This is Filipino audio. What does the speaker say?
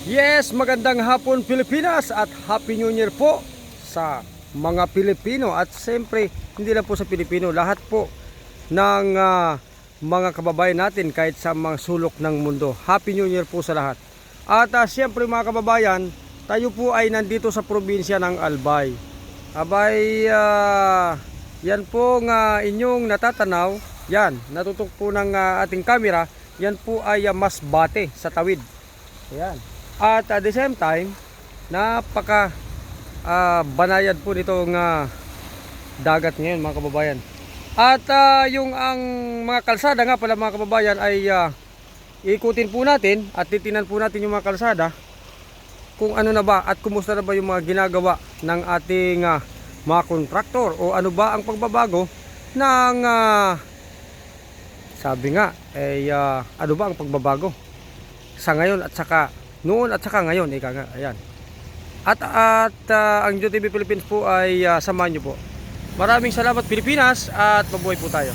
Yes, magandang hapon Pilipinas at Happy New Year po sa mga Pilipino at siyempre hindi lang po sa Pilipino, lahat po ng mga kababayan natin kahit sa mga sulok ng mundo. Happy New Year po sa lahat. At siyempre mga kababayan, tayo po ay nandito sa probinsya ng Albay. Abay, yan po nga inyong natatanaw, yan, natutok po ng ating camera, yan po ay Masbate sa Tawid. Ayan. At at the same time, napaka banayad po nitong dagat ngayon mga kababayan. At yung ang mga kalsada nga pala mga kababayan ay ikutin po natin at titinan po natin yung mga kalsada kung ano na ba at kumusta na ba yung mga ginagawa ng ating mga kontraktor o ano ba ang pagbabago ng sabi nga ay ano ba ang pagbabago sa ngayon at saka noon at saka ngayon, ayan. At ang JTV Philippines po ay samahan nyo po. Maraming salamat Pilipinas at mabuhay po tayo.